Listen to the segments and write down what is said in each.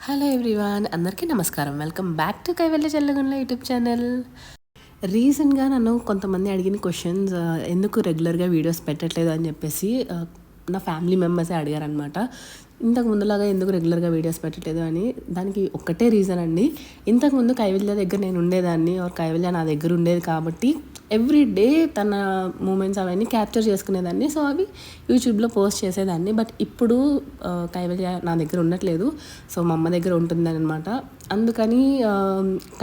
Hello everyone, అందరికీ నమస్కారం. Welcome back to Kaivalya Challagundla YouTube channel. రీసెంట్గా నన్ను కొంతమంది అడిగిన క్వశ్చన్స్, ఎందుకు రెగ్యులర్గా వీడియోస్ పెట్టట్లేదు అని చెప్పేసి నా ఫ్యామిలీ మెంబర్సే అడిగారనమాట. ఇంతకు ముందులాగా ఎందుకు రెగ్యులర్గా వీడియోస్ పెట్టట్లేదు అని. దానికి ఒక్కటే రీజన్ అండి. ఇంతకుముందు కైవల్య దగ్గర నేను ఉండేదాన్ని, కైవల్య నా దగ్గర ఉండేది కాబట్టి ఎవ్రీ డే తన మూమెంట్స్ అవన్నీ క్యాప్చర్ చేసుకునేదాన్ని. సో అవి యూట్యూబ్లో పోస్ట్ చేసేదాన్ని. బట్ ఇప్పుడు కైవల్య నా దగ్గర ఉండట్లేదు, సో మా అమ్మ దగ్గర ఉంటుందని అనమాట. అందుకని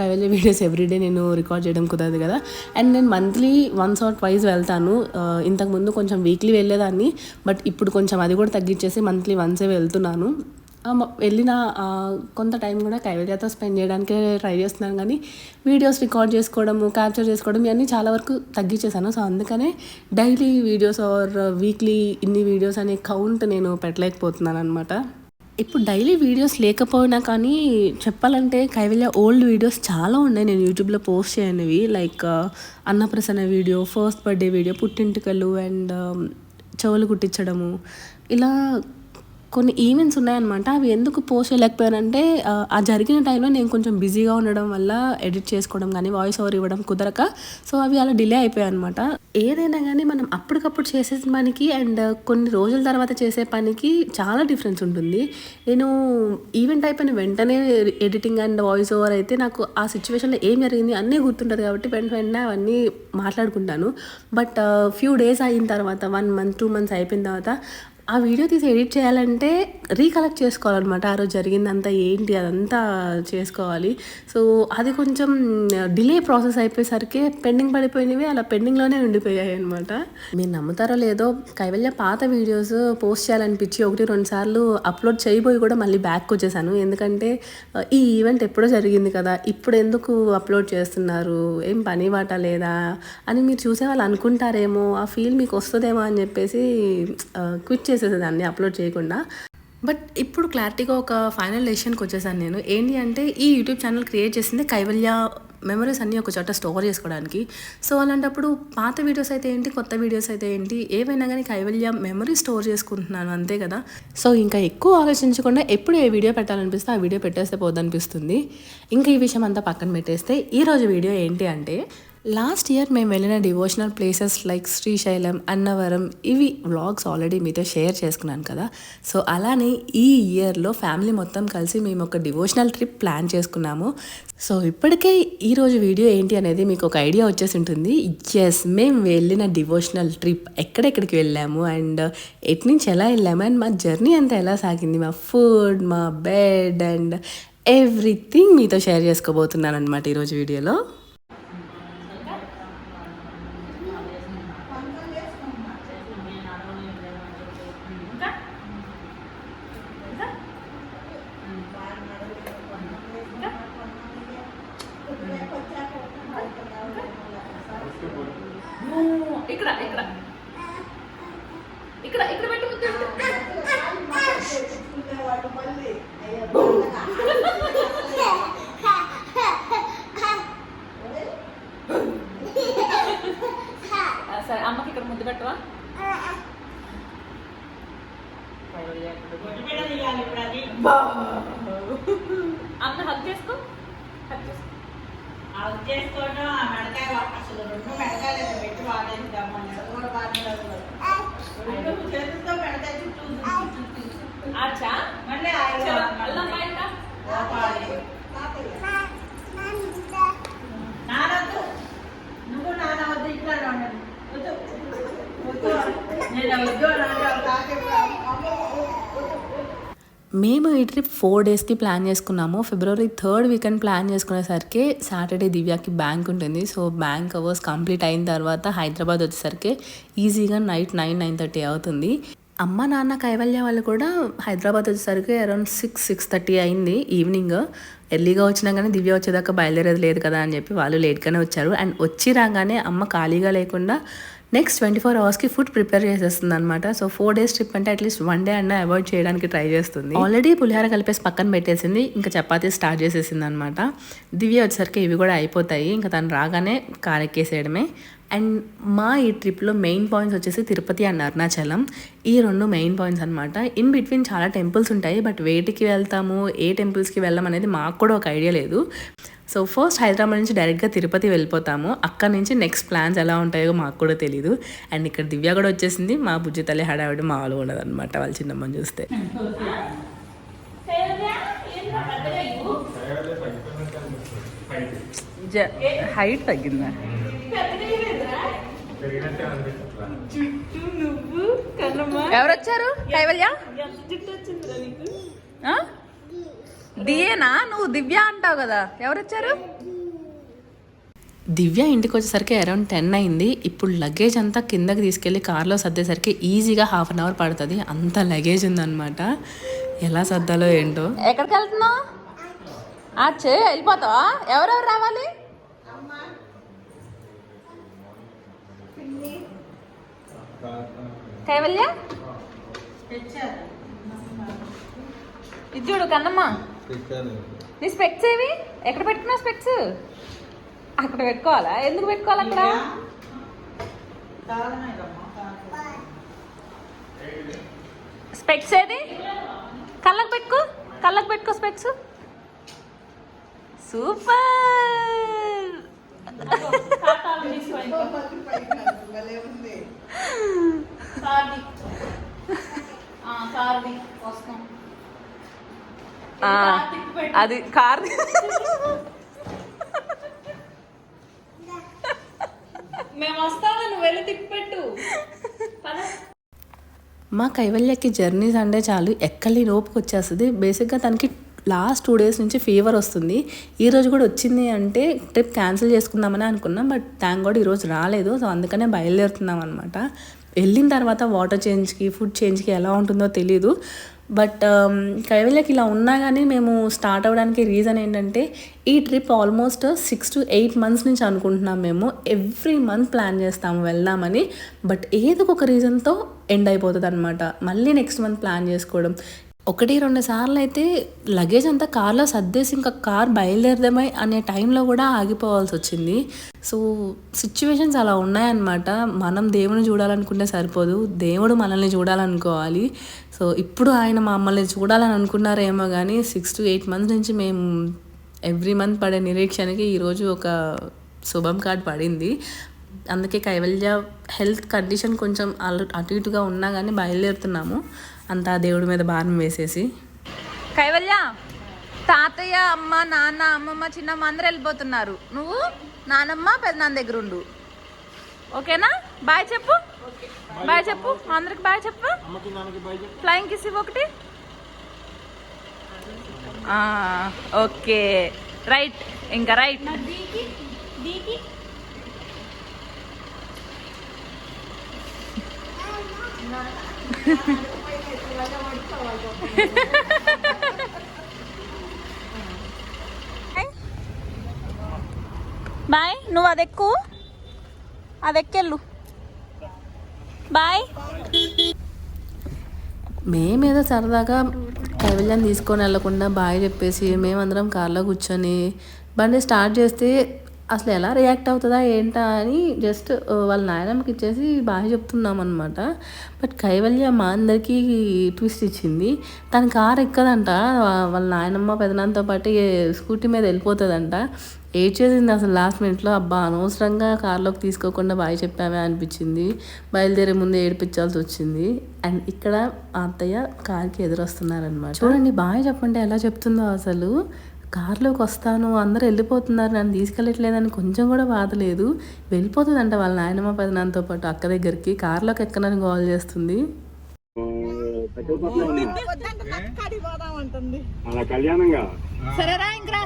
కైవల్య వీడియోస్ ఎవ్రీడే నేను రికార్డ్ చేయడం కుదరదు కదా. అండ్ నేను మంత్లీ వన్స్ ఆర్ ట్వైస్ వెళ్తాను. ఇంతకుముందు కొంచెం వీక్లీ వెళ్ళేదాన్ని, బట్ ఇప్పుడు కొంచెం అది కూడా తగ్గించేసి మంత్లీ వన్సే వెళ్తున్నాను. వెళ్ళిన కొంత టైం కూడా కైవల్యతో స్పెండ్ చేయడానికే ట్రై చేస్తున్నాను, కానీ వీడియోస్ రికార్డ్ చేసుకోవడము, క్యాప్చర్ చేసుకోవడం ఇవన్నీ చాలా వరకు తగ్గించేసాను. సో అందుకనే డైలీ వీడియోస్ ఆర్ వీక్లీ ఇన్ని వీడియోస్ అనే కౌంట్ నేను పెట్టలేకపోతున్నాను అనమాట. ఇప్పుడు డైలీ వీడియోస్ లేకపోయినా కానీ చెప్పాలంటే కైవల్య ఓల్డ్ వీడియోస్ చాలా ఉన్నాయి నేను యూట్యూబ్లో పోస్ట్ చేయనివి. Like Annaprasanna video, first birthday video, పుట్టింటికలు అండ్ చెవులు కుట్టించడము, ఇలా కొన్ని ఈవెంట్స్ ఉన్నాయన్నమాట. అవి ఎందుకు పోస్ట్ చేయలేకపోయానంటే ఆ జరిగిన టైంలో నేను కొంచెం బిజీగా ఉండడం వల్ల ఎడిట్ చేసుకోవడం కానీ వాయిస్ ఓవర్ ఇవ్వడం కుదరక, సో అవి అలా డిలే అయిపోయాయి అనమాట. ఏదైనా కానీ మనం అప్పటికప్పుడు చేసే పనికి అండ్ కొన్ని రోజుల తర్వాత చేసే పనికి చాలా డిఫరెన్స్ ఉంటుంది. నేను ఈవెంట్ అయిపోయిన వెంటనే ఎడిటింగ్ అండ్ వాయిస్ ఓవర్ అయితే నాకు ఆ సిచ్యువేషన్లో ఏం జరిగింది అన్నీ గుర్తుంటుంది కాబట్టి వెంటనే అవన్నీ మాట్లాడుకుంటాను. బట్ ఫ్యూ డేస్ అయిన తర్వాత 1 month 2 months అయిపోయిన తర్వాత ఆ వీడియో తీసి ఎడిట్ చేయాలంటే రీకలెక్ట్ చేసుకోవాలన్నమాట. ఆ రోజు జరిగిందంతా ఏంటి అదంతా చేసుకోవాలి. సో అది కొంచెం డిలే ప్రాసెస్ అయిపోయేసరికి పెండింగ్ పడిపోయినవి అలా పెండింగ్లోనే ఉండిపోయాయి అనమాట. మీరు నమ్ముతారో లేదో, కైవల్య పాత వీడియోస్ పోస్ట్ చేయాలనిపించి 1-2 సార్లు అప్లోడ్ చేయబోయి కూడా మళ్ళీ బ్యాక్ వచ్చేసాను. ఎందుకంటే ఈ ఈవెంట్ ఎప్పుడో జరిగింది కదా, ఇప్పుడు ఎందుకు అప్లోడ్ చేస్తున్నారు, ఏం పని బాట లేదా అని మీరు చూసే వాళ్ళు అనుకుంటారేమో, ఆ ఫీల్ మీకు వస్తుందేమో అని చెప్పేసి క్విట్ చేసేసేదాన్ని అప్లోడ్ చేయకుండా. బట్ ఇప్పుడు క్లారిటీగా ఒక ఫైనల్ డెసిషన్కి వచ్చేసాను నేను. ఏంటి అంటే ఈ యూట్యూబ్ ఛానల్ క్రియేట్ చేసింది కైవల్య మెమరీస్ అన్నీ ఒక చోట స్టోర్ చేసుకోవడానికి. సో అలాంటప్పుడు పాత వీడియోస్ అయితే ఏంటి, కొత్త వీడియోస్ అయితే ఏంటి, ఏవైనా కానీ కైవల్య మెమరీ స్టోర్ చేసుకుంటున్నాను అంతే కదా. సో ఇంకా ఎక్కువ ఆలోచించకుండా ఎప్పుడు ఏ వీడియో పెట్టాలనిపిస్తే ఆ వీడియో పెట్టేస్తే పోదనిపిస్తుంది. ఇంకా ఈ విషయం అంతా పక్కన పెట్టేస్తే ఈరోజు వీడియో ఏంటి అంటే, లాస్ట్ ఇయర్ మేము వెళ్ళిన devotional places like Srisailam, Annavaram, ఇవి వ్లాగ్స్ ఆల్రెడీ మీతో షేర్ చేసుకున్నాను కదా. సో అలానే ఈ ఇయర్లో ఫ్యామిలీ మొత్తం కలిసి మేము ఒక డివోషనల్ ట్రిప్ ప్లాన్ చేసుకున్నాము. సో ఇప్పటికే ఈరోజు వీడియో ఏంటి అనేది మీకు ఒక ఐడియా వచ్చేసి ఉంటుంది. ఎస్, మేము వెళ్ళిన డివోషనల్ ట్రిప్ ఎక్కడెక్కడికి వెళ్ళాము అండ్ ఎటు నుంచి ఎలా వెళ్ళాము అండ్ మా జర్నీ అంతా ఎలా సాగింది, మా ఫుడ్, మా బెడ్ అండ్ ఎవ్రీథింగ్ మీతో షేర్ చేసుకోబోతున్నాను అనమాట ఈరోజు వీడియోలో. ఇక్కడ ఇక్కడ ఇక్కడ ఇక్కడ పెట్టి సరే, అమ్మకి ఇక్కడ ముద్దు పెట్టవా? అమ్మ హగ్ చేసుకో, హగ్ చేసుకో. చేసుకోవడం ఆ మెడకాయ అసలు 2 మెడకాయలు పెట్టి వాడేది కూడా చేతులతో మెడకాయ చుట్టూ మళ్ళీ నానొద్దు, నువ్వు నాన్న వద్దు, ఇట్లా ఉండదు, నేను వద్దు మేము ఈ ట్రిప్ 4 daysకి ప్లాన్ చేసుకున్నాము. February 3rd వీకెండ్ ప్లాన్ చేసుకునేసరికి సాటర్డే దివ్యాకి బ్యాంక్ ఉంటుంది. సో బ్యాంక్ అవర్స్ కంప్లీట్ అయిన తర్వాత హైదరాబాద్ వచ్చేసరికి ఈజీగా నైట్ 9-9:30 అవుతుంది. అమ్మ నాన్న కైవల్య వాళ్ళు కూడా హైదరాబాద్ వచ్చేసరికి అరౌండ్ 6-6:30 అయింది ఈవినింగ్. ఎర్లీగా వచ్చినా కానీ దివ్య వచ్చేదాకా బయలుదేరేది లేదు కదా అని చెప్పి వాళ్ళు లేట్గానే వచ్చారు. అండ్ వచ్చి రాగానే అమ్మ ఖాళీగా లేకుండా నెక్స్ట్ 24 అవర్స్కి ఫుడ్ ప్రిపేర్ చేసేస్తుంది అనమాట. సో 4 days ట్రిప్ అంటే అట్లీస్ట్ 1 day అన్న అవాయిడ్ చేయడానికి ట్రై చేస్తుంది. ఆల్రెడీ పులిహార కలిపేసి పక్కన పెట్టేసింది, ఇంకా చపాతీ స్టార్ట్ చేసేసింది అనమాట. దివ్య వచ్చేసరికి ఇవి కూడా అయిపోతాయి, ఇంకా తను రాగానే కార్ ఎక్కేసేయడమే. అండ్ మా ఈ ట్రిప్లో మెయిన్ పాయింట్స్ వచ్చేసి తిరుపతి అండ్ అరుణాచలం. ఈ 2 మెయిన్ పాయింట్స్ అనమాట. ఇన్ బిట్వీన్ చాలా టెంపుల్స్ ఉంటాయి, బట్ వేటికి వెళ్తాము, ఏ టెంపుల్స్కి వెళ్ళాం అనేది మాకు కూడా ఒక ఐడియా లేదు. సో ఫస్ట్ హైదరాబాద్ నుంచి డైరెక్ట్గా తిరుపతి వెళ్ళిపోతాము. అక్కడ నుంచి నెక్స్ట్ ప్లాన్స్ ఎలా ఉంటాయో మాకు కూడా తెలీదు. అండ్ ఇక్కడ దివ్య కూడా వచ్చేసింది. మా బుజ్జి తల్లి హడావిడి మామూలు ఉండదు అనమాట వాళ్ళ చిన్నమ్మని చూస్తే. హైట్ తగ్గిందా? ఎవరు వచ్చారు? కైవల్య దియేనా? నువ్వు దివ్య అంటావు కదా, ఎవరు వచ్చారు? దివ్య ఇంటికి వచ్చేసరికి అరౌండ్ 10 అయింది. ఇప్పుడు లగేజ్ అంతా కిందకి తీసుకెళ్ళి కార్లో సర్దేసరికి ఈజీగా 1/2 hour పడుతుంది. అంత లగేజ్ ఉందన్నమాట. ఎలా సర్దాలో ఏంటో. ఎక్కడికి వెళ్తున్నావు? వెళ్ళిపోతావా? ఎవరెవరు రావాలి? కైవల్య ఇది చూడు కన్నమ్మ, నీ స్పెక్స్ ఏవి? ఎక్కడ పెట్టుకున్నావు స్పెక్స్? అక్కడ పెట్టుకోవాలా? ఎందుకు పెట్టుకోవాలి అక్కడ? స్పెక్స్ ఏది? కళ్ళకు పెట్టుకో, కళ్ళకు పెట్టుకో స్పెక్స్. సూపర్. అది కార్. మేము వస్తాము, నువ్వు వెళ్ళి తిప్పెట్టు. మా కైవల్యకి జర్నీస్ అంటే చాలు ఎక్కలి లోపుకి వచ్చేస్తుంది. బేసిక్గా తనకి లాస్ట్ 2 days నుంచి ఫీవర్ వస్తుంది. ఈరోజు కూడా వచ్చింది అంటే ట్రిప్ క్యాన్సిల్ చేసుకుందామని అనుకున్నాం, బట్ థ్యాంక్ గాడ్ ఈరోజు రాలేదు. సో అందుకనే బయలుదేరుతున్నాం అనమాట. వెళ్ళిన తర్వాత వాటర్ చేంజ్కి, ఫుడ్ చేంజ్కి ఎలా ఉంటుందో తెలీదు. బట్ కైవల్యకి ఇలా ఉన్నా కానీ మేము స్టార్ట్ అవ్వడానికి రీజన్ ఏంటంటే ఈ ట్రిప్ ఆల్మోస్ట్ 6 to 8 months నుంచి అనుకుంటున్నాం మేము. ఎవ్రీ మంత్ ప్లాన్ చేస్తాము వెళ్దామని, బట్ ఏదో ఒక రీజన్తో ఎండ్ అయిపోతుంది అనమాట. మళ్ళీ నెక్స్ట్ మంత్ ప్లాన్ చేసుకోవడం. 1-2 సార్లు అయితే లగేజ్ అంతా కార్లో సర్దేసి ఇంకా కార్ బయలుదేరదామే అనే టైంలో కూడా ఆగిపోవాల్సి వచ్చింది. సో సిచ్యువేషన్స్ అలా ఉన్నాయన్నమాట. మనం దేవుని చూడాలనుకుంటే సరిపోదు, దేవుడు మనల్ని చూడాలనుకోవాలి. సో ఇప్పుడు ఆయన మమ్మల్ని చూడాలని అనుకున్నారేమో కానీ 6 to 8 months నుంచి మేము ఎవ్రీ మంత్ పడే నిరీక్షణకి ఈరోజు ఒక శుభం కార్డ్ పడింది. అందుకే కైవల్య హెల్త్ కండిషన్ కొంచెం అటు ఇటుగా ఉన్నా కానీ బయలుదేరుతున్నాము. అంతా దేవుడి మీద భారం వేసేసి. కైవల్య, తాతయ్య, అమ్మ, నాన్న, అమ్మమ్మ, చిన్నమ్మ అందరూ వెళ్ళిపోతున్నారు. నువ్వు నానమ్మ పెదనాన్న దగ్గర ఉండు, ఓకేనా? బాయ్ చెప్పు, బాయ్ చెప్పు, అందరికి బాయ్ చెప్పు. ఫ్లయింగ్ కిస్ ఒకటి. ఓకే రైట్, ఇంకా రైట్. బాయ్, నువ్వు అదెక్కు, అదెక్కెళ్ళు. బాయ్. మేమేదో సరదాగా కైవల్యాన్ని తీసుకొని వెళ్ళకుండా బాయ్ చెప్పేసి మేమందరం కార్లో కూర్చొని బండి స్టార్ట్ చేస్తే అసలు ఎలా రియాక్ట్ అవుతుందా ఏంటా అని జస్ట్ వాళ్ళ నాయనమ్మకి ఇచ్చేసి బాగా చెప్తున్నాం అనమాట. బట్ కైవల్య మా అందరికీ ట్విస్ట్ ఇచ్చింది. తన కార్ ఎక్కదంట, వాళ్ళ నాయనమ్మ పెదనాన్నతో పాటు స్కూటీ మీద వెళ్ళిపోతుందంట. ఏడ్చేసింది అసలు లాస్ట్ మినిట్లో. అబ్బా అనవసరంగా కార్లోకి తీసుకోకుండా బాగా చెప్పామే అనిపించింది. బయలుదేరే ముందే ఏడిపించాల్సి వచ్చింది. అండ్ ఇక్కడ అత్తయ్య కార్కి ఎదురొస్తున్నారనమాట. చూడండి బాగా చెప్పండి ఎలా చెప్తుందో. అసలు కార్లోకి వస్తాను, అందరూ వెళ్ళిపోతున్నారు, నన్ను తీసుకెళ్ళట్లేదని కొంచెం కూడా బాధ లేదు. వెళ్ళిపోతుందంట వాళ్ళ నాయనమ్మ పెదనాన్నతో పాటు అక్క దగ్గరికి. కార్లోకి ఎక్కనని కాల్ చేస్తుంది. సరేరా ఇంకా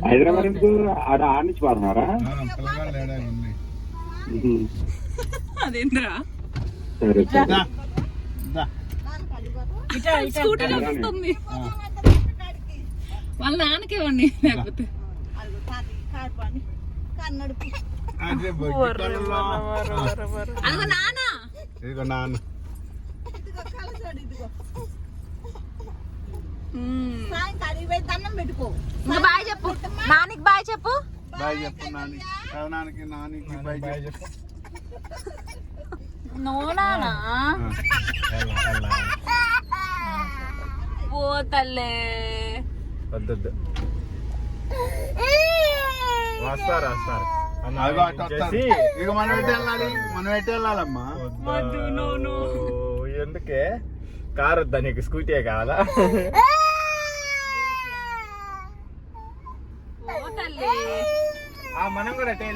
హైదరాబాద్ ఆడ నుంచి పోతున్నారా? అదేంద్రా సరే సరే స్కూటీ నడుస్తుంది వాళ్ళ నాన్నకి ఇవ్వండి లేకపోతే అదిగో నాన్న ఇదిగో నాన్న ఇంకా బాయ్ చెప్పు నానికి బాయ్ చెప్పు బాయ్ చెప్పు నాని నాన్నకి నానికి బాయ్ చెప్పు నో నానా ఓ తల్లే వద్దొద్దు వస్తారు ఇక మనం ఎటు వెళ్ళాలి మనం ఎటు వెళ్ళాలమ్మా ఎందుకే కారు వద్దా నీకు స్కూటీ కావాలా ఓ తల్లే మనం కూడా అటే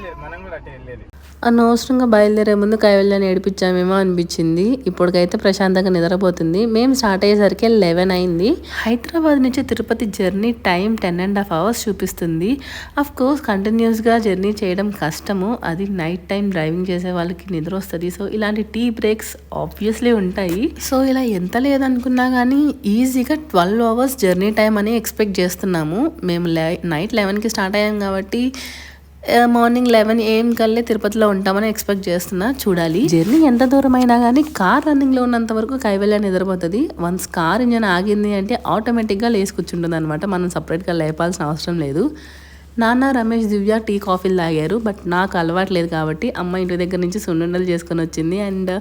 వెళ్ళేది అనవసరంగా బయలుదేరే ముందు కైవల్యాన్ని ఏడిపించామేమో అనిపించింది. ఇప్పటికైతే ప్రశాంతంగా నిద్రపోతుంది. మేము స్టార్ట్ అయ్యేసరికి 11 అయింది. హైదరాబాద్ నుంచి తిరుపతి జర్నీ టైం 10.5 hours చూపిస్తుంది. అఫ్ కోర్స్ కంటిన్యూస్గా జర్నీ చేయడం కష్టము. అది నైట్ టైం డ్రైవింగ్ చేసే వాళ్ళకి నిద్ర వస్తుంది. సో ఇలాంటి టీ బ్రేక్స్ ఆబ్వియస్లీ ఉంటాయి. సో ఇలా ఎంత లేదనుకున్నా కానీ ఈజీగా 12 hours జర్నీ టైం అని ఎక్స్పెక్ట్ చేస్తున్నాము. మేము నైట్ 11కి స్టార్ట్ అయ్యాం కాబట్టి మార్నింగ్ 11 AM కల్లా తిరుపతిలో ఉంటామని ఎక్స్పెక్ట్ చేస్తున్నా. చూడాలి. జర్నీ ఎంత దూరం అయినా కానీ కార్ రన్నింగ్లో ఉన్నంత వరకు కైవల్య నిద్రపోతుంది. వన్స్ కార్ ఇంజన్ ఆగింది అంటే ఆటోమేటిక్గా లేసి కూర్చుంటుంది అనమాట. మనం సపరేట్గా లేపాల్సిన అవసరం లేదు. నాన్న, రమేష్, దివ్య టీ కాఫీలు తాగారు. బట్ నాకు అలవాటు లేదు కాబట్టి అమ్మ ఇంటి దగ్గర నుంచి సున్నుండలు చేసుకొని వచ్చింది అండ్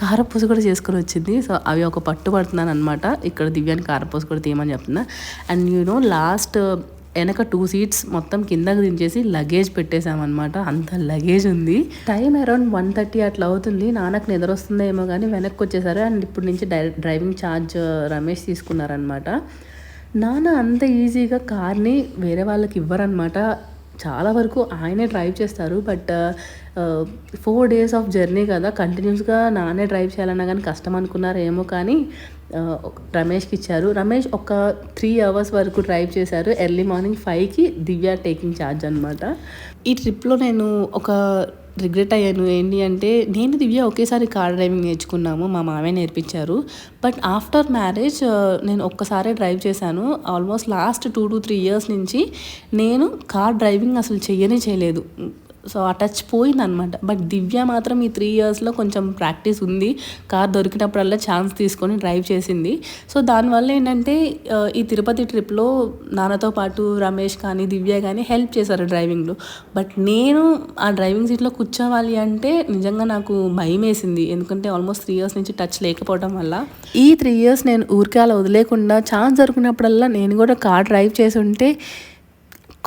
కారపూస కూడా చేసుకొని వచ్చింది. సో అవి ఒక పట్టు పడుతున్నాను అనమాట. ఇక్కడ దివ్యాని కారపూస కూడా తీయమని చెప్తున్నా. అండ్ లాస్ట్ వెనక 2 seats మొత్తం కిందకు దించేసి లగేజ్ పెట్టేసామన్నమాట. అంత లగేజ్ ఉంది. టైం అరౌండ్ 1:30 అట్లా అవుతుంది. నాన్నకు నిద్ర వస్తుందో ఏమో కానీ వెనక్కి వచ్చేసారు. అండ్ ఇప్పుడు నుంచి డ్రైవింగ్ ఛార్జ్ రమేష్ తీసుకున్నారనమాట. నాన్న అంత ఈజీగా కార్ని వేరే వాళ్ళకి ఇవ్వరనమాట. చాలా వరకు ఆయనే డ్రైవ్ చేస్తారు. బట్ 4 days ఆఫ్ జర్నీ కదా, కంటిన్యూస్గా నానే డ్రైవ్ చేయాలన్నా కానీ కష్టం అనుకున్నారేమో కానీ రమేష్కి ఇచ్చారు. రమేష్ ఒక 3 hours వరకు డ్రైవ్ చేశారు. ఎర్లీ మార్నింగ్ 5కి దివ్య టేకింగ్ ఛార్జ్ అనమాట. ఈ ట్రిప్లో నేను ఒక రిగ్రెట్ అయ్యాను. ఏంటి అంటే నేను దివ్య ఒకేసారి కార్ డ్రైవింగ్ నేర్చుకున్నాము. మా మామయ్య నేర్పించారు. బట్ ఆఫ్టర్ మ్యారేజ్ నేను ఒక్కసారే డ్రైవ్ చేశాను. ఆల్మోస్ట్ లాస్ట్ 2 to 3 years నుంచి నేను కార్ డ్రైవింగ్ అసలు చేయలేదు. సో ఆ టచ్ పోయిందనమాట. బట్ దివ్య మాత్రం ఈ 3 yearsలో కొంచెం ప్రాక్టీస్ ఉంది. కార్ దొరికినప్పుడల్లా ఛాన్స్ తీసుకొని డ్రైవ్ చేసింది. సో దానివల్ల ఏంటంటే ఈ తిరుపతి ట్రిప్లో నాన్నతో పాటు రమేష్ కానీ దివ్య కానీ హెల్ప్ చేశారు డ్రైవింగ్లో. బట్ నేను ఆ డ్రైవింగ్ సీట్లో కూర్చోవాలి అంటే నిజంగా నాకు భయం వేసింది. ఎందుకంటే ఆల్మోస్ట్ 3 years నుంచి టచ్ లేకపోవడం వల్ల. ఈ 3 years నేను ఊరికే అలా వదిలేకుండా ఛాన్స్ దొరికినప్పుడల్లా నేను కూడా కార్ డ్రైవ్ చేసి ఉంటే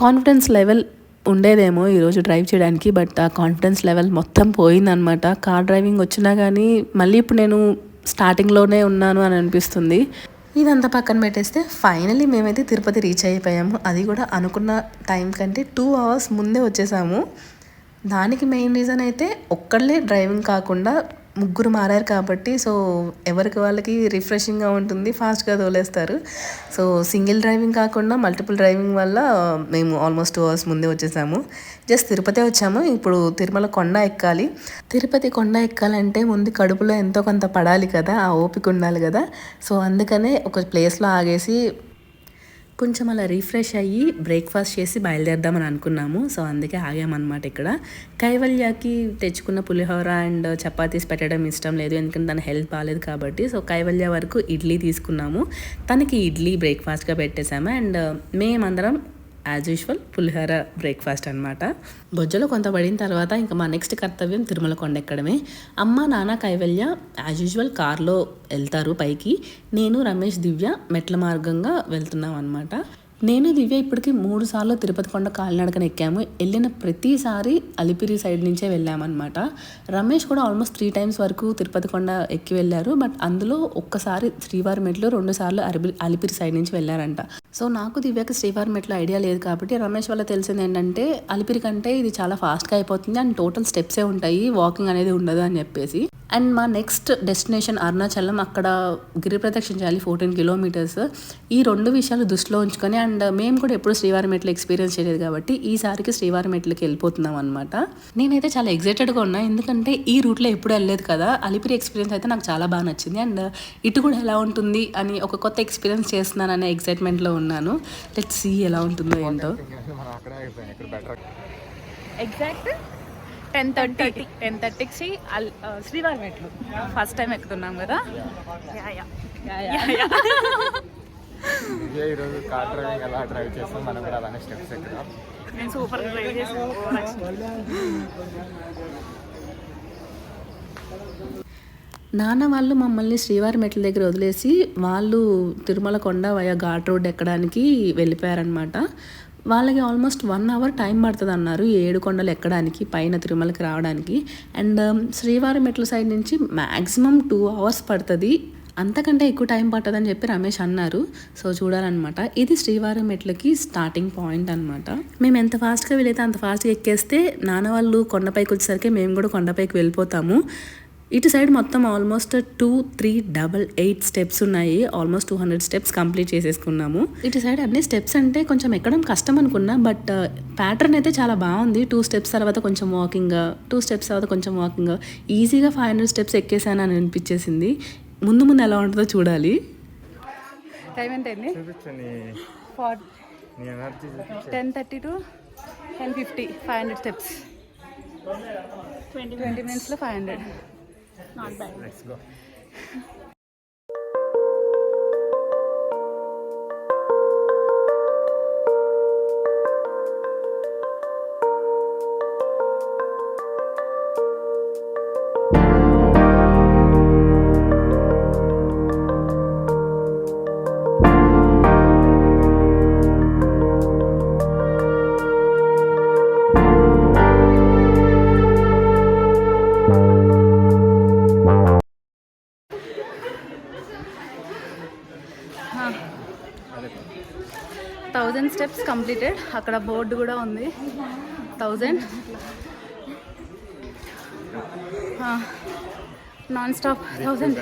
కాన్ఫిడెన్స్ లెవెల్ ఉండేదేమో ఈరోజు డ్రైవ్ చేయడానికి. బట్ ఆ కాన్ఫిడెన్స్ లెవెల్ మొత్తం పోయిందనమాట. కార్ డ్రైవింగ్ వచ్చినా కానీ మళ్ళీ ఇప్పుడు నేను స్టార్టింగ్లోనే ఉన్నాను అని అనిపిస్తుంది. ఇదంతా పక్కన పెట్టేస్తే ఫైనలీ మేమైతే తిరుపతి రీచ్ అయిపోయాము. అది కూడా అనుకున్న టైం కంటే 2 hours ముందే వచ్చేసాము. దానికి మెయిన్ రీజన్ అయితే ఒక్కళ్ళే డ్రైవింగ్ కాకుండా ముగ్గురు మారారు కాబట్టి సో ఎవరికి వాళ్ళకి రిఫ్రెషింగ్గా ఉంటుంది, ఫాస్ట్గా తోలేస్తారు. సో సింగిల్ డ్రైవింగ్ కాకుండా మల్టిపుల్ డ్రైవింగ్ వల్ల మేము ఆల్మోస్ట్ 2 hours ముందే వచ్చేసాము. జస్ట్ తిరుపతి వచ్చాము. ఇప్పుడు తిరుమల కొండ ఎక్కాలి. తిరుపతి కొండ ఎక్కాలంటే ముందు కడుపులో ఎంతో కొంత పడాలి కదా, ఆ ఓపిక ఉండాలి కదా. సో అందుకనే ఒక ప్లేస్లో ఆగేసి కొంచెం అలా రిఫ్రెష్ అయ్యి బ్రేక్ఫాస్ట్ చేసి బయలుదేరదామని అనుకున్నాము. సో అందుకే ఆగామన్నమాట. ఇక్కడ కైవల్యకి తెచ్చుకున్న పులిహోర అండ్ చపాతీస్ పెట్టడం ఇష్టం లేదు, ఎందుకంటే తన హెల్త్ బాగాలేదు కాబట్టి. సో కైవల్య వరకు ఇడ్లీ తీసుకున్నాము. తనకి ఇడ్లీ బ్రేక్ఫాస్ట్గా పెట్టేశాము. అండ్ మేమందరం యాజ్ యూజువల్ పులిహోర బ్రేక్ఫాస్ట్ అనమాట. బొజ్జలో కొంత పడిన తర్వాత ఇంకా మా నెక్స్ట్ కర్తవ్యం తిరుమల కొండ ఎక్కడమే. అమ్మ, నాన్న, కైవల్య యాజ్ యూజువల్ కార్లో వెళ్తారు పైకి. నేను, రమేష్, దివ్య మెట్ల మార్గంగా వెళ్తున్నాం అనమాట. నేను దివ్య ఇప్పటికి 3 సార్లు తిరుపతి కొండ కాలినడకన ఎక్కాము. వెళ్ళిన ప్రతిసారి అలిపిరి సైడ్ నుంచే వెళ్ళామన్నమాట. రమేష్ కూడా ఆల్మోస్ట్ 3 times వరకు తిరుపతి కొండ ఎక్కి వెళ్ళారు. బట్ అందులో ఒక్కసారి శ్రీవారి మెట్లు, 2 సార్లు అలిపిరి సైడ్ నుంచి వెళ్ళారంట. సో నాకు దివ్యకి శ్రీవారి మెట్లు ఐడియా లేదు కాబట్టి రమేష్ వల్ల తెలిసింది ఏంటంటే అలిపిరి కంటే ఇది చాలా ఫాస్ట్గా అయిపోతుంది అండ్ టోటల్ స్టెప్సే ఉంటాయి, వాకింగ్ అనేది ఉండదు అని చెప్పేసి. అండ్ మా నెక్స్ట్ డెస్టినేషన్ అరుణాచలం. అక్కడ గిరి ప్రదక్షిణ చేయాలి 14 kilometers. ఈ 2 విషయాలు దృష్టిలో ఉంచుకొని అండ్ మేము కూడా ఎప్పుడు శ్రీవారి మెట్లు ఎక్స్పీరియన్స్ చేయలేదు కాబట్టి ఈసారికి శ్రీవారి మెట్లకి వెళ్ళిపోతున్నాం అనమాట. నేనైతే చాలా ఎగ్జైటెడ్గా ఉన్నా, ఎందుకంటే ఈ రూట్లో ఎప్పుడు వెళ్ళలేదు కదా. అలిపిరి ఎక్స్పీరియన్స్ అయితే నాకు చాలా బాగా నచ్చింది అండ్ ఇటు కూడా ఎలా ఉంటుంది అని ఒక కొత్త ఎక్స్పీరియన్స్ చేస్తున్నాను అనే ఎక్సైట్మెంట్లో ఉన్నాను. లెట్స్ సీ ఎలా ఉంటుందో ఏంటో. ఎగ్జాక్ట్ 10:30కి శ్రీవారి మెట్లు ఫస్ట్ టైం ఎక్కుతున్నాం కదా. ఈరోజు కార్ డ్రైవింగ్ ఎలా డ్రైవ్ చేస్తాం మనం కూడా అలానే స్టెప్స్ ఎక్కుదాం. నేను సూపర్ డ్రైవ్ చేసాను. నాన్న వాళ్ళు మమ్మల్ని శ్రీవారి మెట్ల దగ్గర వదిలేసి వాళ్ళు తిరుమల కొండ వయా ఘాట్ రోడ్ ఎక్కడానికి వెళ్ళిపోయారనమాట. వాళ్ళకి ఆల్మోస్ట్ 1 అవర్ టైం పడుతుంది అన్నారు 7 కొండలు ఎక్కడానికి, పైన తిరుమలకి రావడానికి. అండ్ శ్రీవారి మెట్ల సైడ్ నుంచి మ్యాక్సిమం 2 అవర్స్ పడుతుంది, అంతకంటే ఎక్కువ టైం పట్టదని చెప్పి రమేష్ అన్నారు. సో చూడాలన్నమాట. ఇది శ్రీవారి మెట్లకి స్టార్టింగ్ పాయింట్ అనమాట. మేము ఎంత ఫాస్ట్గా వెళ్ళైతే అంత ఫాస్ట్గా ఎక్కేస్తే నాన్న వాళ్ళు కొండపైకి వచ్చేసరికి మేము కూడా కొండపైకి వెళ్ళిపోతాము. ఇటు సైడ్ మొత్తం ఆల్మోస్ట్ 2-3-8 స్టెప్స్ ఉన్నాయి. ఆల్మోస్ట్ 200 స్టెప్స్ కంప్లీట్ చేసేసుకున్నాము. ఇటు సైడ్ అన్ని స్టెప్స్ అంటే కొంచెం ఎక్కడం కష్టం అనుకున్నా, బట్ ప్యాటర్న్ అయితే చాలా బాగుంది. 2 స్టెప్స్ తర్వాత కొంచెం వాకింగ్, 2 స్టెప్స్ తర్వాత కొంచెం వాకింగ్, ఈజీగా 500 స్టెప్స్ ఎక్కేసాను అని అనిపించేసింది. ముందు ముందు ఎలా ఉంటుందో చూడాలి. టైం ఎంత అయింది? 10:30 to 10:50 500 steps. 20 minutes 500. Not bad. Let's go. Steps completed. అక్కడ బోర్డు కూడా ఉంది 1000. Non stop 1000.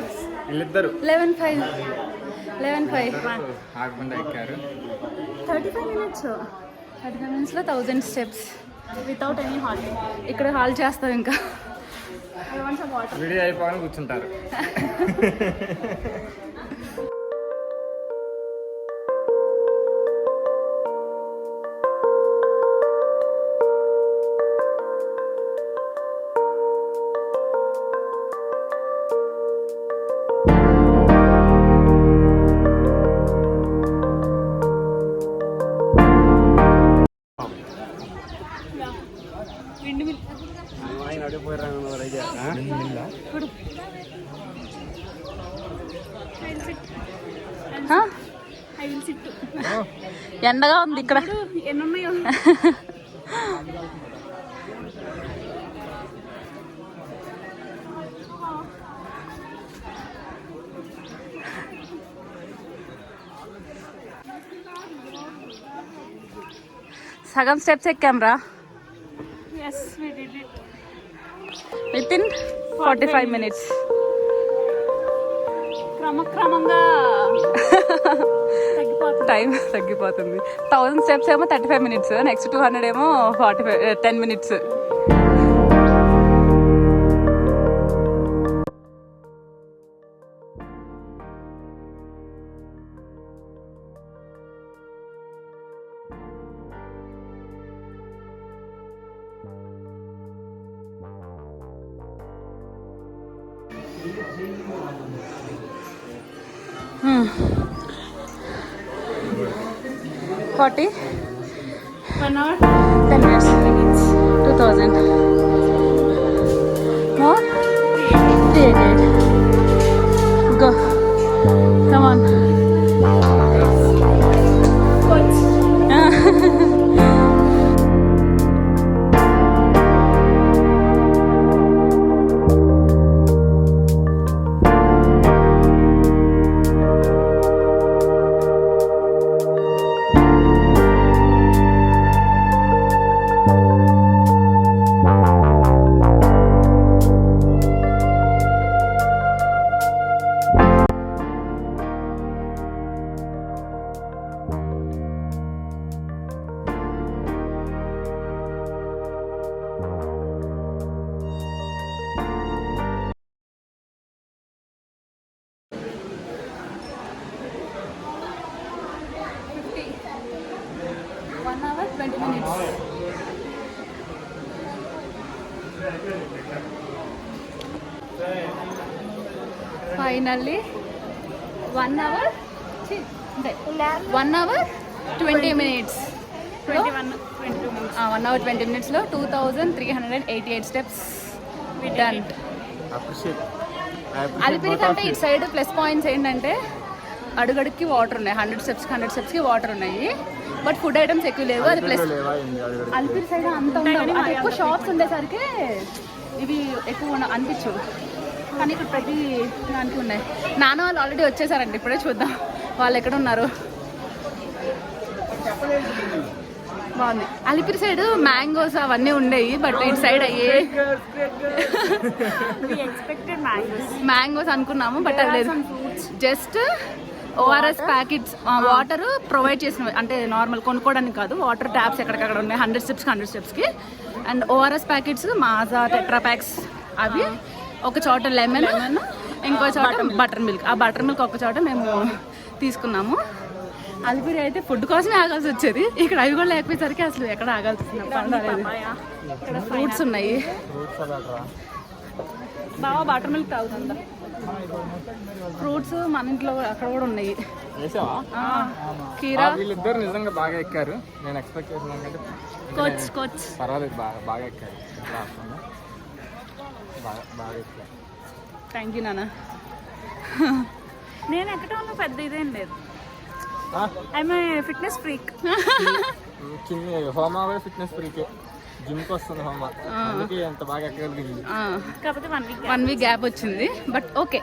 వీళ్ళిద్దరు 11:05 ఆగకుండా ఎక్కారు. 35 minutesలో 1000 స్టెప్స్ వితౌట్ ఎనీ హాల్ట్. ఇక్కడ హాల్ట్ చేస్తారు ఇంకా. వీడియో అయిపోవాలని కూర్చుంటారు. ఎండగా ఉంది ఇక్కడ. ఎన్నున్నాయో సగం స్టెప్స్ ఎక్కాం రా. yes we did it within 45 minutes. క్రమక్రమంగా టైం తగ్గిపోతుంది. 1000 స్టెప్స్ ఏమో 35 minutes, నెక్స్ట్ 200 ఏమో 10 minutes. Forty 1 hour 10 minutes 2000 more 300. Go, come on. 20 minutes. Finally 1 hour 1 hour 20 minutes 22 minutes. 1 hour 20 minutes లో 2388 steps done. అప్రిషియేట్ అలిపిరి కంటే ఇటు సైడ్ ప్లస్ పాయింట్స్ ఏంటంటే అడుగడుక్కి water ఉన్నాయి. 100 స్టెప్స్కి water ఉన్నాయి. బట్ ఫుడ్ ఐటమ్స్ ఎక్కువ లేవు. అది ప్లస్ అలిపిరి సైడ్ అంత ఉండవు. అది ఎక్కువ షాప్స్ ఉండేసరికి ఇవి ఎక్కువ అనిపించు. కానీ ఇక్కడ ప్రతి దానికి ఉన్నాయి. నాన్న వాళ్ళు ఆల్రెడీ వచ్చేసారండి. ఇప్పుడే చూద్దాం వాళ్ళు ఎక్కడ ఉన్నారు. బాగుంది. అలిపిరి సైడ్ మ్యాంగోస్ అవన్నీ ఉండేవి. బట్ ఇటు సైడ్ అయ్యే మ్యాంగోస్ అనుకున్నాము. బట్ అది లేదు. Just ORS packets water provide చేసిన, అంటే నార్మల్ కొనుక్కోవడానికి కాదు. వాటర్ ట్యాప్స్ ఎక్కడికక్కడ ఉన్నాయి. 100 స్టెప్స్కి. And ORS packets Maaza tetra packs అవి ఒక చోట లెమన్, ఇంకో చోట బటర్ మిల్క్. ఆ బటర్ మిల్క్ ఒక చోట మేము తీసుకున్నాము. అలిపిరి అయితే ఫుడ్ కోసమే ఆగాల్సి వచ్చేది. ఇక్కడ అవి కూడా లేకపోయేసరికి అసలు ఎక్కడ ఆగాల్సి వచ్చింది. ఇక్కడ ఫ్రూట్స్ ఉన్నాయి. బాగా బటర్ మిల్క్ తాగుతుందా? ఫ్రూట్స్ మన ఇంట్లో అక్కడ కూడా ఉన్నాయి. కీరా వీళ్ళిద్దరు నిజంగా బాగా ఎక్కారు. నేను ఎక్స్పెక్ట్ చేసిన కంటే కోచ్ పర్వాలేదు, బాగా ఎక్కారు. బాగా ఎక్కారు. థ్యాంక్ యూ నాన్న. నేను ఎక్కడంలో పెద్ద ఇదేం లేదు. I'm fitness freak. హోమా కూడా ఫిట్నెస్ ఫ్రీకే. జిమ్కి వస్తుంది హోమా, అందుకే ఎంత బాగా ఎక్కగలిగింది. కాకపోతే 1 వీక్ గ్యాప్ వచ్చింది. బట్ ఓకే,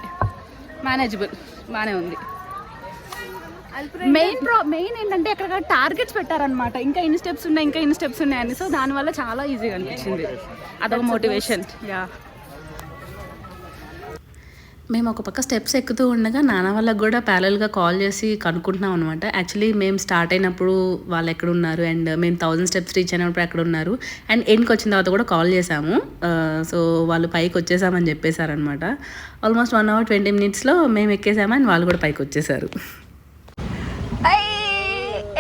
మేనేజబుల్, బాగానే ఉంది. మెయిన్ ఏంటంటే అక్కడ టార్గెట్స్ పెట్టారనమాట. ఇంకా ఇన్ని స్టెప్స్ ఉన్నాయి అని. సో దానివల్ల చాలా ఈజీగా అనిపించింది. అదొక మోటివేషన్. యా, మేము ఒక పక్క స్టెప్స్ ఎక్కుతూ ఉండగా నాన్న వాళ్ళకి కూడా ప్యారల్గా కాల్ చేసి కనుక్కుంటున్నాం అనమాట. యాక్చువల్లీ మేము స్టార్ట్ అయినప్పుడు వాళ్ళు ఎక్కడ ఉన్నారు, అండ్ మేము 1000 స్టెప్స్ రీచ్ అయినప్పుడు ఎక్కడ ఉన్నారు, అండ్ ఎండ్కి వచ్చిన తర్వాత కూడా కాల్ చేసాము. సో వాళ్ళు పైకి వచ్చేసామని చెప్పేశారనమాట. ఆల్మోస్ట్ 1 hour 20 minutesలో మేము ఎక్కేసాము, అండ్ వాళ్ళు కూడా పైకి వచ్చేసారు.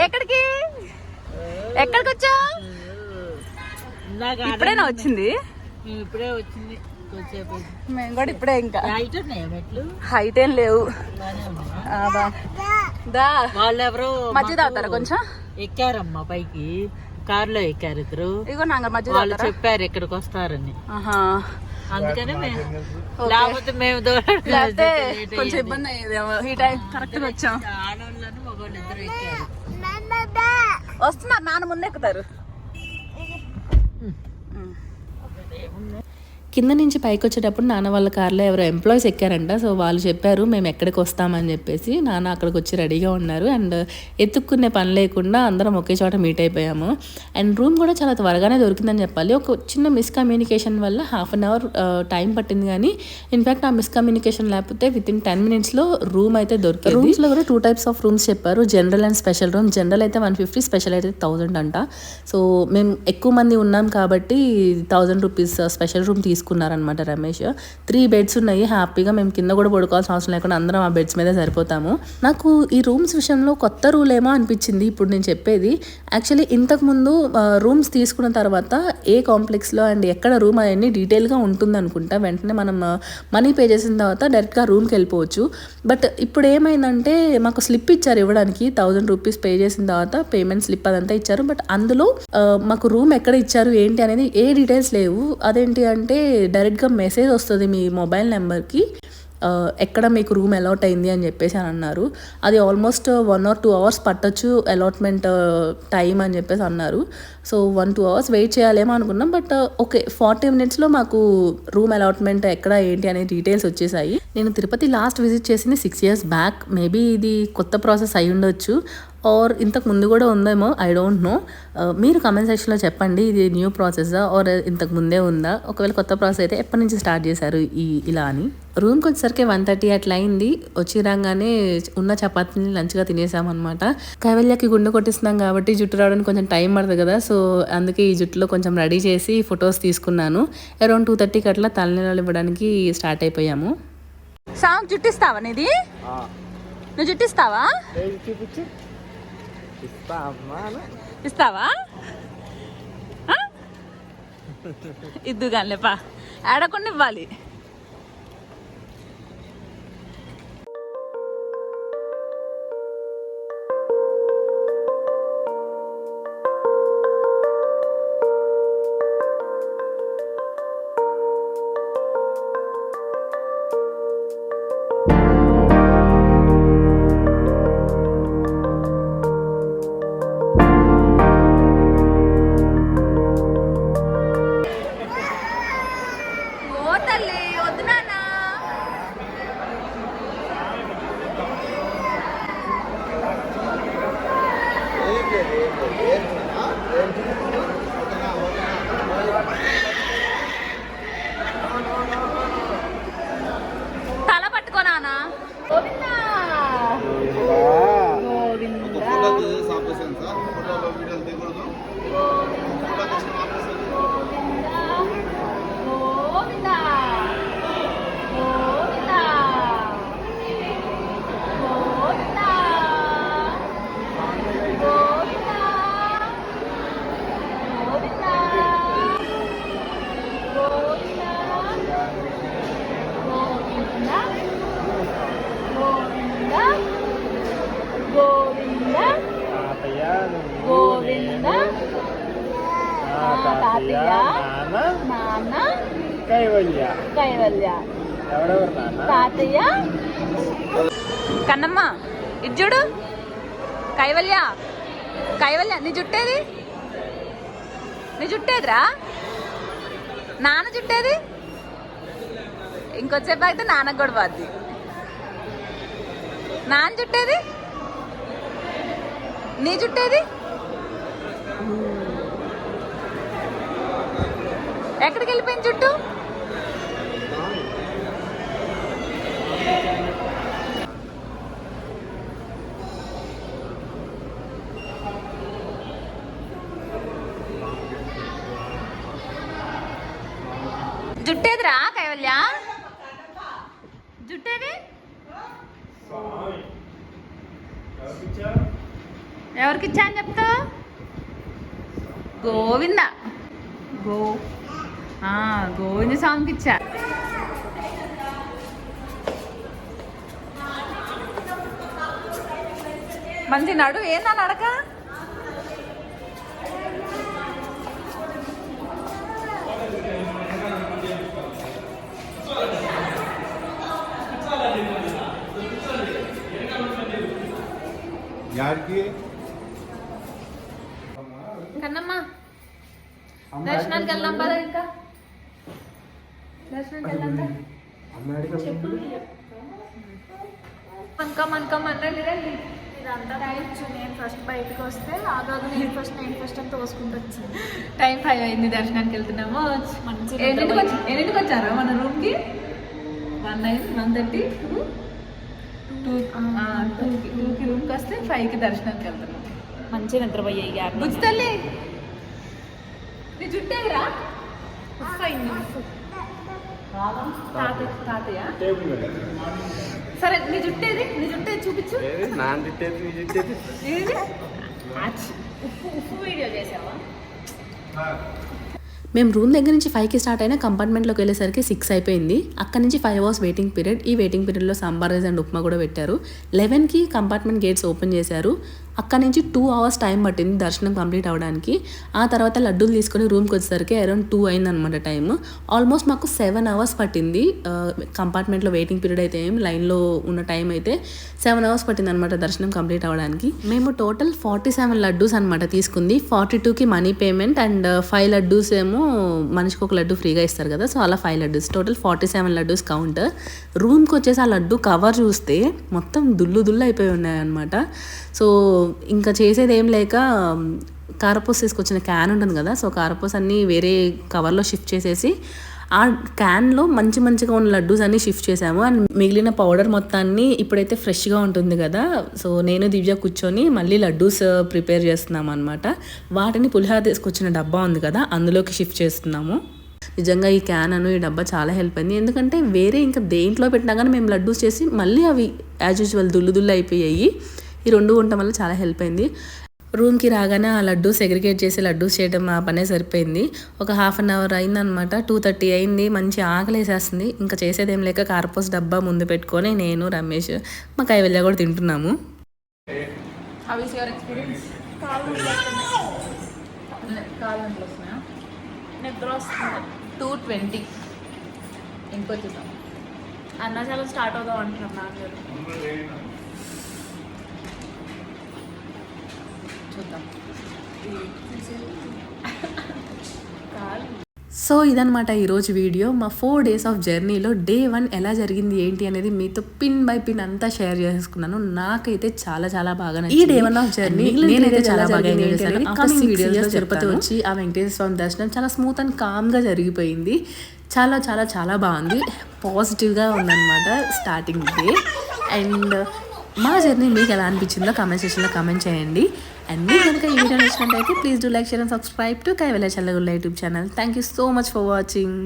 ఎక్కడికి వచ్చా? ఇప్పుడైనా వచ్చింది. ఇప్పుడే వచ్చింది. మేము కూడా ఇప్పుడే. ఇంకా హైట్ ఉన్నాయా మెట్లు? హైట్ ఏం లేవు. వాళ్ళు ఎవరో మధ్య తాగుతారా కొంచెం? ఎక్కారమ్మా పైకి, కారులో ఎక్కారు ఇద్దరు. ఇగో నాన్న మధ్య వాళ్ళు చెప్పారు ఇక్కడికి వస్తారని. అందుకనే లేకపోతే మేము లేకపోతే కొంచెం ఇబ్బంది అయ్యేదేమో. ఈ టైం కరెక్ట్ గా వచ్చాం. ఆడవాళ్ళను మగవాళ్ళు ఇద్దరు ఎక్కారు. వస్తున్నారు, నాన్న ముందు ఎక్కుతారు. కింద నుంచి పైకి వచ్చేటప్పుడు నాన్న వాళ్ళ కార్లో ఎవరో ఎంప్లాయీస్ ఎక్కారంట. సో వాళ్ళు చెప్పారు మేము ఎక్కడికి వస్తామని చెప్పేసి. నాన్న అక్కడికి వచ్చి రెడీగా ఉన్నారు. అండ్ ఎత్తుక్కునే పని లేకుండా అందరం ఒకే చోట మీట్ అయిపోయాము. అండ్ రూమ్ కూడా చాలా త్వరగానే దొరికిందని చెప్పాలి. ఒక చిన్న మిస్కమ్యూనికేషన్ వల్ల 1/2 hour టైం పట్టింది. కానీ ఇన్ఫ్యాక్ట్ ఆ మిస్కమ్యూనికేషన్ లేకపోతే within 10 minutesలో రూమ్ అయితే దొరికింది. రూమ్స్లో కూడా 2 types ఆఫ్ రూమ్స్ చెప్పారు, general and special room. General అయితే 150, స్పెషల్ అయితే 1000 అంట. సో మేము ఎక్కువ మంది ఉన్నాం కాబట్టి 1000 రూపీస్ స్పెషల్ రూమ్ తీసుకున్నారనమాట రమేష్. 3 beds ఉన్నాయి. హ్యాపీగా మేము కింద కూడా పడుకోవాల్సిన అవసరం లేకుండా అందరం ఆ బెడ్స్ మీద సరిపోతాము. నాకు ఈ రూమ్స్ విషయంలో కొత్త రూల్ ఏమో అనిపించింది ఇప్పుడు నేను చెప్పేది. యాక్చువల్లీ ఇంతకుముందు రూమ్స్ తీసుకున్న తర్వాత ఏ కాంప్లెక్స్లో అండ్ ఎక్కడ రూమ్ అవన్నీ డీటెయిల్గా ఉంటుంది అనుకుంటా. వెంటనే మనం మనీ పే చేసిన తర్వాత డైరెక్ట్గా రూమ్కి వెళ్ళిపోవచ్చు. బట్ ఇప్పుడు ఏమైందంటే మాకు స్లిప్ ఇచ్చారు ఇవ్వడానికి. 1000 రూపీస్ పే చేసిన తర్వాత పేమెంట్ స్లిప్ అదంతా ఇచ్చారు. బట్ అందులో మాకు రూమ్ ఎక్కడ ఇచ్చారు ఏంటి అనేది ఏ డీటెయిల్స్ లేవు. అదేంటి అంటే డైరెక్ట్గా మెసేజ్ వస్తుంది మీ మొబైల్ నెంబర్కి, ఎక్కడ మీకు రూమ్ అలాట్ అయింది అని చెప్పేసి అని అన్నారు. అది ఆల్మోస్ట్ 1 or 2 hours పట్టొచ్చు అలాట్మెంట్ టైం అని చెప్పేసి అన్నారు. సో 1-2 hours వెయిట్ చేయాలేమో అనుకున్నాం. బట్ ఓకే, 40 minutesలో మాకు రూమ్ అలాట్మెంట్ ఎక్కడ ఏంటి అనే డీటెయిల్స్ వచ్చేసాయి. నేను తిరుపతి లాస్ట్ విజిట్ చేసింది 6 years బ్యాక్. మేబీ ఇది కొత్త ప్రాసెస్ అయి ఉండొచ్చు, ఆర్ ఇంతకు ముందు కూడా ఉందేమో, ఐ డోంట్ నో. మీరు కామెంట్ సెక్షన్లో చెప్పండి ఇది న్యూ ప్రాసెసా ఆర్ ఇంతకు ముందే ఉందా. ఒకవేళ కొత్త ప్రాసెస్ అయితే ఎప్పటి నుంచి స్టార్ట్ చేశారు ఇలా అని. రూమ్కి వచ్చేసరికి 1:30 అట్లా అయింది. వచ్చి రాగానే ఉన్న చపాతీని లంచ్గా తినేసామన్నమాట. కైవల్యకి గుండె కొట్టిస్తున్నాం కాబట్టి జుట్టు రావడానికి కొంచెం టైం పడుతుంది కదా. సో అందుకే ఈ జుట్టులో కొంచెం రెడీ చేసి ఫొటోస్ తీసుకున్నాను. అరౌండ్ 2:30కి అట్లా తలనీళ్ళు ఇవ్వడానికి స్టార్ట్ అయిపోయాము. సాంగ్ జుట్టిస్తావా? నీది నువ్వు జుట్టిస్తావా? ఇస్తావా? ఇద్దు కానిలేపా, ఆడకుండా ఇవ్వాలి. తల పట్టుకోనా? గోవింద తాతయ్య నాన్న కైవల్య తాతయ్య కన్నమ్మ ఇటు చూడు. కైవల్య నీ జుట్టేది? నీ జుట్టేదిరా? నాన్న జుట్టేది? ఇంకొచ్చేపు అయితే నాన్నకు కూడా పోద్ది. నాన్న జుట్టేది? నీ జుట్టేది? ఎక్కడికి వెళ్ళిపోయింది జుట్టు? జుట్టేదిరా కైవల్య? జుట్టేది? ఎవరికిచ్చా అని చెప్తా? గోవింద గోవింద స్వామికి ఇచ్చా. మంచి నడు. ఏందా నడక? కన్నమ్మ దర్శనానికి వెళ్దాం పద. ఇంకా దర్శనానికి వెళ్దాం. మనకం రండి. ఇదంతా టైచ్చు. నేను ఫస్ట్ బయటకు వస్తే ఆగాదు, నేను ఫస్ట్ అని తోసుకుంటూ వచ్చింది. టైం 5 అయింది. దర్శనానికి వెళ్తున్నాము. ఎన్నింటికి వచ్చారా మన రూమ్కి? 1:30 2కి రూమ్కి వస్తే 5కి దర్శనానికి వెళ్తున్నాం. మంచిగా నిద్రపోయాయి. బుజ్జి తల్లి నీ జుట్టేదిరా? తాతయ్య సరే, నీ జుట్టేది? నీ జుట్టేది చూపించు. ఏది? ఉప్పు వీడియో చేసావా? మేము రూమ్ దగ్గర నుంచి 5కి స్టార్ట్ అయినా కంపార్ట్మెంట్లోకి వెళ్ళేసరికి 6 అయిపోయింది. అక్కడ నుంచి 5 అవర్స్ వెయిటింగ్ పీరియడ్. ఈ వెయిటింగ్ పీరియడ్లో సాంబార్ రైస్ అండ్ ఉప్మా కూడా పెట్టారు. 11కి కంపార్ట్మెంట్ గేట్స్ ఓపెన్ చేశారు. అక్కడ నుంచి 2 అవర్స్ టైం పట్టింది దర్శనం కంప్లీట్ అవ్వడానికి. ఆ తర్వాత లడ్డూలు తీసుకొని రూమ్కి వచ్చేసరికి అరౌండ్ 2 అయిందనమాట టైం. ఆల్మోస్ట్ మాకు 7 అవర్స్ పట్టింది. కంపార్ట్మెంట్లో వెయిటింగ్ పీరియడ్ అయితే లైన్లో ఉన్న టైం అయితే 7 అవర్స్ పట్టింది అనమాట దర్శనం కంప్లీట్ అవ్వడానికి. మేము టోటల్ 47 లడ్డూస్ అనమాట తీసుకుంది. 42కి మనీ పేమెంట్ అండ్ 5 లడ్డూస్ ఏమో మనిషికి ఒక లడ్డు ఫ్రీగా ఇస్తారు కదా, సో అలా 5 లడ్డూస్. Total 47 laddoos count. రూమ్కి వచ్చేసి ఆ లడ్డు కవర్ చూస్తే మొత్తం దుల్లు అయిపోయి ఉన్నాయన్నమాట. సో ఇంకా చేసేది ఏం లేక కారపూస తీసుకొచ్చిన క్యాన్ ఉంటుంది కదా, సో కారపూస అన్నీ వేరే కవర్లో షిఫ్ట్ చేసేసి ఆ క్యాన్లో మంచిగా ఉన్న లడ్డూస్ అన్నీ షిఫ్ట్ చేసాము. అండ్ మిగిలిన పౌడర్ మొత్తాన్ని ఇప్పుడైతే ఫ్రెష్గా ఉంటుంది కదా, సో నేను దివ్య కూర్చొని మళ్ళీ లడ్డూస్ ప్రిపేర్ చేస్తున్నాము అనమాట. వాటిని పులిహోర తీసుకొచ్చిన డబ్బా ఉంది కదా, అందులోకి షిఫ్ట్ చేస్తున్నాము. నిజంగా ఈ క్యాన్ ఈ డబ్బా చాలా హెల్ప్ అయింది. ఎందుకంటే వేరే ఇంకా దేంట్లో పెట్టినా కానీ మేము లడ్డూస్ చేసి మళ్ళీ అవి యాజ్ యూజువల్ దుల్లు అయిపోయాయి. ఈ 2 ఉండటం వల్ల చాలా హెల్ప్ అయింది. రూమ్కి రాగానే ఆ లడ్డు సెగ్రిగేట్ చేసి లడ్డూస్ చేయడం ఆ పనే సరిపోయింది. ఒక హాఫ్ అన్ అవర్ అయిందనమాట. 2:30 అయింది. మంచి ఆకలి వేసేస్తుంది. ఇంకా చేసేదేం లేక కార్పోస్ డబ్బా ముందు పెట్టుకొని నేను రమేష్ మా కైవల్య కూడా తింటున్నాము. How is your experience? కాళ్ళు వస్తున్నాయా? నిద్ర వస్తుంది. 2:20 ఇంకొచ్చేసాం. అరుణాచలం స్టార్ట్ అవుదాం అంటున్నారు నాన్నగారు. చూద్దాం. సో ఇదనమాట ఈరోజు వీడియో. మా 4 days ఆఫ్ జర్నీలో డే 1 ఎలా జరిగింది ఏంటి అనేది మీతో పిన్ బై పిన్ అంతా షేర్ చేసుకున్నాను. నాకైతే చాలా చాలా బాగా నచ్చింది. ఈ డే 1 ఆఫ్ జర్నీ నేనైతే చాలా బాగా ఎంజాయ్ చేశాను. కమింగ్ వీడియోస్లో తిరుపతి వచ్చి ఆ వెంకటేశ్వర స్వామి దర్శనం చాలా స్మూత్ అండ్ కామ్గా జరిగిపోయింది. చాలా చాలా చాలా బాగుంది. పాజిటివ్గా ఉందన్నమాట స్టార్టింగ్ డే. అండ్ మా జర్నీ మీకు ఎలా అనిపించిందో కామెంట్ సెక్షన్లో కామెంట్ చేయండి. అండ్ మీకు కనుక ఈ వీడియో నచ్చినట్లయితే please do like, share and subscribe to Kaivalya Challagulla YouTube channel. Thank you so much for watching.